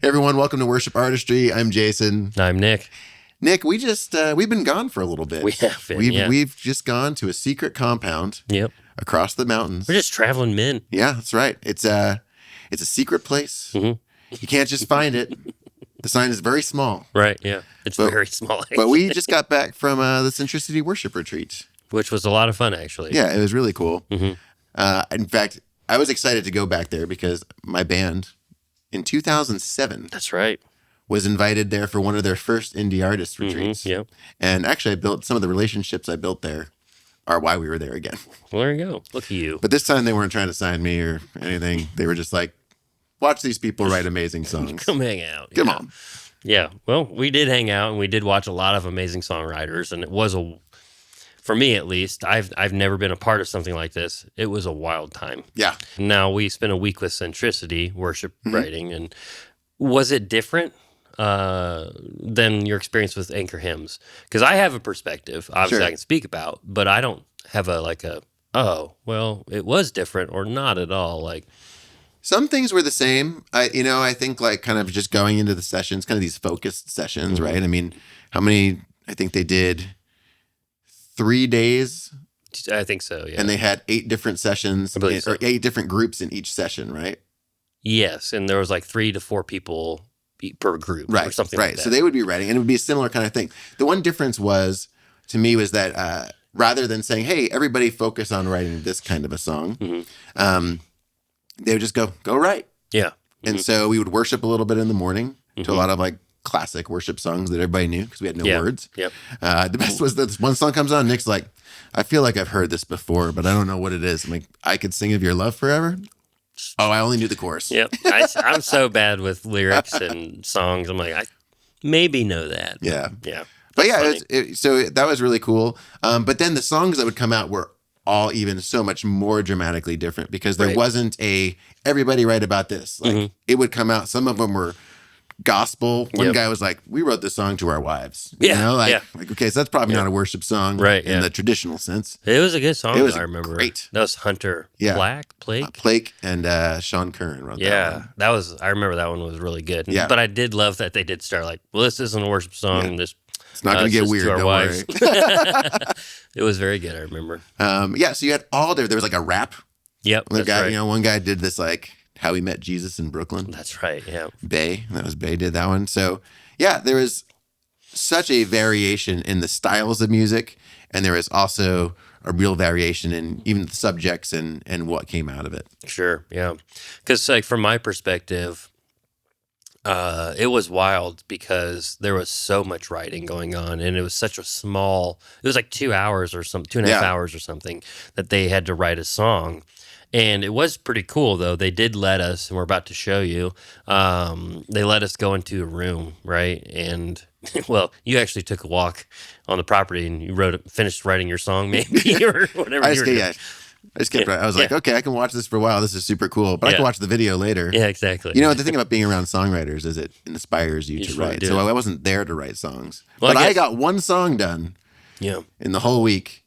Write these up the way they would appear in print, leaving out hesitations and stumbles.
everyone, welcome to Worship Artistry. I'm Jason. I'm Nick. Nick, we've been ggone for a little bit. We have been, We've just gone to a secret compound. Yep. Across the mountains. We're just traveling men. Yeah, that's right. It's a secret place. Mm-hmm. You can't just find it. The sign is very small. Right, yeah. It's very small, actually. But we just got back from the Centricity Worship Retreat. Which was a lot of fun, actually. Yeah, it was really cool. Mm-hmm. In fact, I was excited to go back there because my band, in 2007... That's right. Was invited there for one of their first indie artist retreats. Mm-hmm, yep. And actually, I built some of the relationships I built there are why we were there again. Well, there you go. Look at you. But this time, they weren't trying to sign me or anything. They were just like, watch these people write amazing songs. Come hang out. Come on. Yeah. Well, we did hang out and we did watch a lot of amazing songwriters. And it was for me at least, I've never been a part of something like this. It was a wild time. Yeah. Now, we spent a week with Centricity Worship Writing. And was it different than your experience with Anchor Hymns? Because I have a perspective, obviously, I can speak about, but I don't have it was different or not at all. Like, some things were the same. I think like kind of just going into the sessions, kind of these focused sessions, right? I mean, how many? I think they did 3 days. I think so, yeah. And they had 8 different sessions or 8 different groups in each session, right? Yes, and there was like 3 to 4 people per group, or something like that. So they would be writing, and it would be a similar kind of thing. The one difference was, to me, was that rather than saying, hey, everybody focus on writing this kind of a song, they would just go write. Yeah. And so we would worship a little bit in the morning to a lot of like classic worship songs that everybody knew because we had no words. Yep. The best was that one song comes on, Nick's like, I feel like I've heard this before, but I don't know what it is. I'm like, I could sing of your love forever. Oh, I only knew the chorus. Yep. I'm so bad with lyrics and songs. I'm like, I maybe know that. Yeah. Yeah. But yeah, so that was really cool. But then the songs that would come out were all even so much more dramatically different because there wasn't everybody write about this. Like it would come out. Some of them were gospel. One guy was like, we wrote this song to our wives. Yeah. Like, okay, so that's probably not a worship song in the traditional sense. It was a good song. It was I remember. Great. That was Hunter Blake and Sean Curran wrote that one. I remember that one was really good. Yeah. But I did love that they did start like, well, this isn't a worship song. Yeah. This It's not going to get weird, don't worry. It was very good, I remember. So you had all there was like a rap. Yep, that's right. One guy did this like how he met Jesus in Brooklyn. That's right, yeah. Bay did that one. So yeah, there was such a variation in the styles of music, and there was also a real variation in even the subjects and what came out of it. Sure, yeah. Because like from my perspective, it was wild because there was so much writing going on, and it was such a small. It was like 2 hours or something, 2.5 hours or something that they had to write a song, and it was pretty cool though. They did let us, and we're about to show you. They let us go into a room, right? And well, you actually took a walk on the property, and you finished writing your song, maybe or whatever. I just kept I was like, okay, I can watch this for a while. This is super cool, but I can watch the video later. Yeah, exactly. You know, the thing about being around songwriters is it inspires you to write. So I wasn't there to write songs, but I got one song done in the whole week,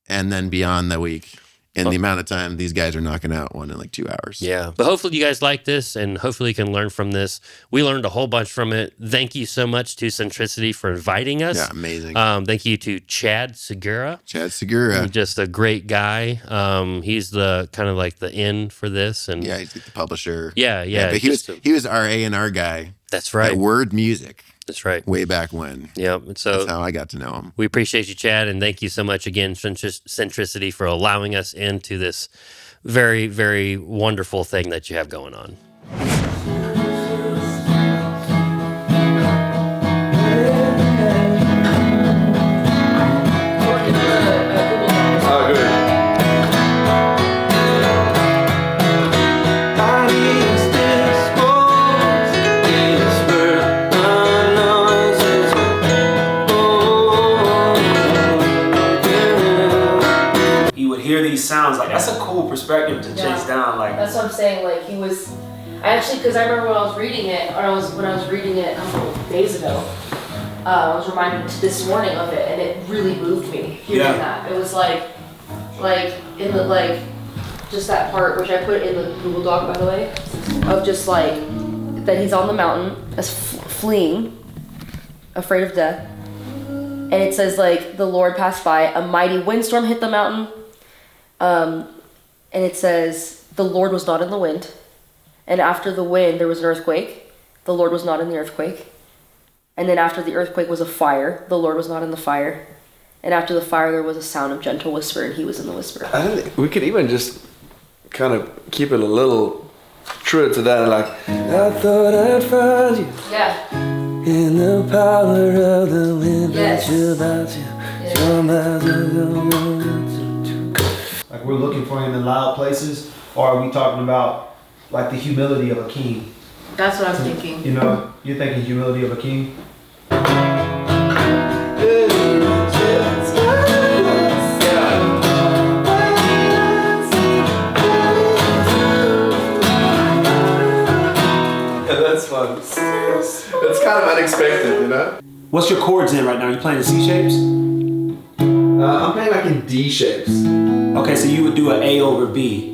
and then beyond the week. And the amount of time these guys are knocking out one in like 2 hours. Yeah. But hopefully you guys like this, and hopefully you can learn from this. We learned a whole bunch from it. Thank you so much to Centricity for inviting us. Yeah, amazing. Thank you to Chad Segura. He's just a great guy. He's the kind of like the in for this. And yeah, he's like the publisher. Yeah. But he was our A&R guy. That's right. At Word Music. That's right. Way back when. Yeah. So that's how I got to know him. We appreciate you, Chad, and thank you so much again, Centricity, for allowing us into this very, very wonderful thing that you have going on. Sounds like that's a cool perspective to chase down. Like that's what I'm saying. Like he was, because I remember when I was reading it, when I was reading it a couple of days ago. I was reminded this morning of it, and it really moved me hearing that. It was like in the just that part which I put in the Google Doc, by the way, of just like that he's on the mountain, fleeing, afraid of death. And it says, like, the Lord passed by, a mighty windstorm hit the mountain. And it says, the Lord was not in the wind. And after the wind, there was an earthquake. The Lord was not in the earthquake. And then after the earthquake was a fire. The Lord was not in the fire. And after the fire, there was a sound of gentle whisper, and he was in the whisper. I think we could even just kind of keep it a little true to that, like, I thought I'd find you. Yeah. In the power of the wind. Yes. Like we're looking for him in loud places, or are we talking about like the humility of a king? That's what I'm thinking. You know, you're thinking humility of a king? That's fun. It's kind of unexpected, you know? What's your chords in right now? Are you playing the C shapes? I'm playing like in D shapes. Okay, so you would do an A over B.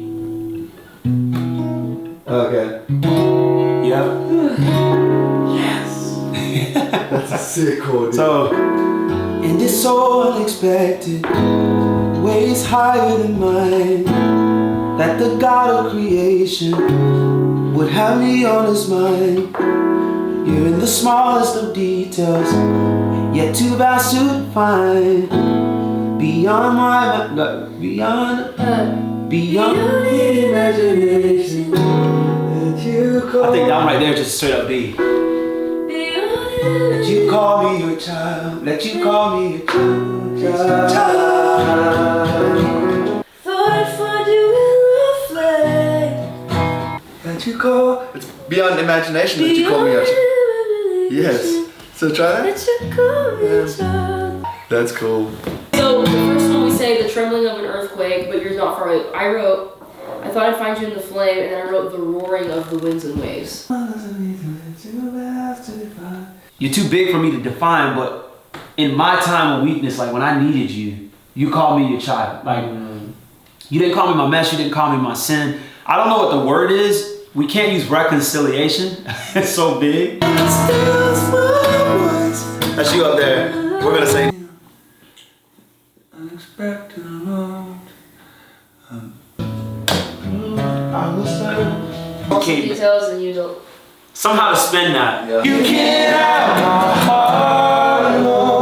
Okay. Yeah? Yes. That's a sick chord, dude. So, in this so unexpected, ways higher than mine, that the God of creation would have me on his mind. You're in the smallest of details, yet too vast to find. Beyond my, beyond the imagination that you call. I think that one right there is just straight up B. Let you call me your child. Let you call me your child. Thought I'd find you in the flame. That you call. It's beyond imagination that you call me your child. Yes. So try that. Let you call me your child. That's cool. So the first one we say the trembling of an earthquake, but you're not far away. I thought I'd find you in the flame, and then I wrote the roaring of the winds and waves. You're too big for me to define, but in my time of weakness, like when I needed you, you called me your child. Like, you didn't call me my mess, you didn't call me my sin. I don't know what the word is. We can't use reconciliation. It's so big. That's you up there. We're gonna say. Okay. Details and you don't. Somehow to spin that. Yeah. You can't have my heart alone.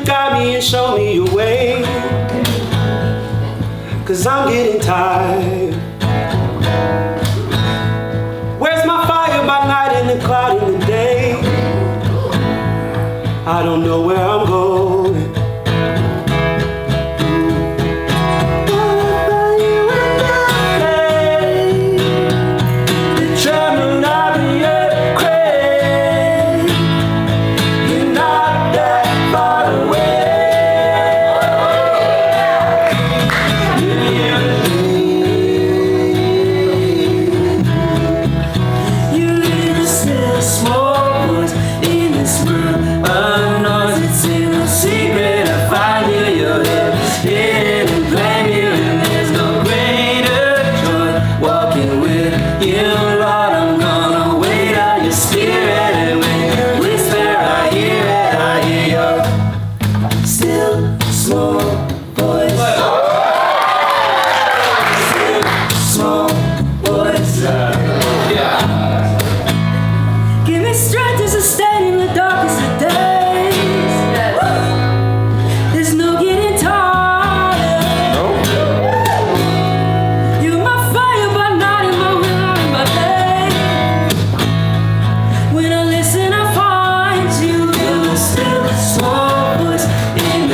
Guide me and show me your way, 'cause I'm getting tired. Where's my fire by night and the cloud in the day? I don't know where I'm going.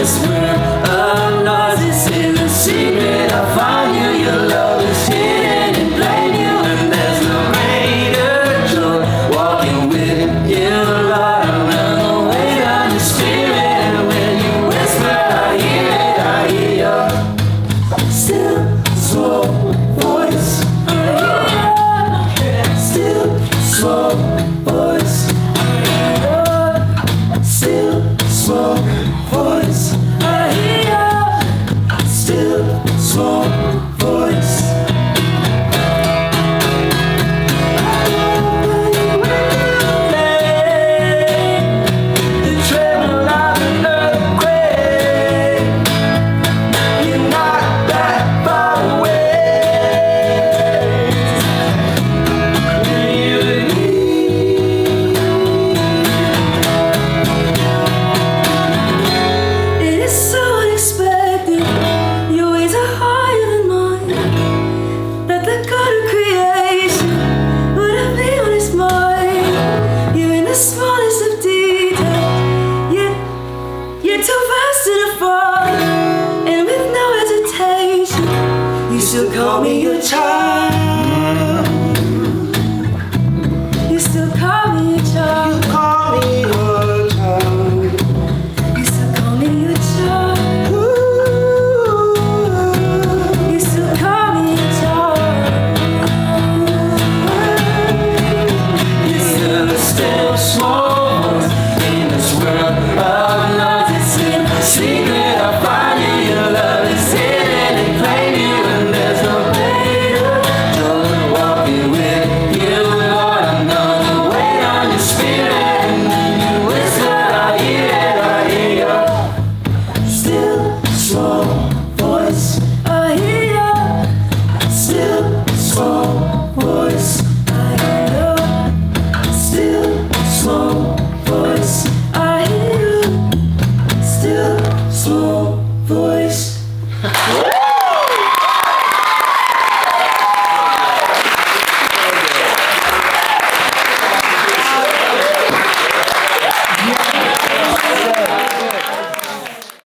This world small voice. I hear your still small voice. Call me your child. You still call me your child. You call me your child. You still call me your child. Ooh. You still call me your child. You're still small in this world of love. It's in the secret of finding your love. It's hidden and claim you. Voice.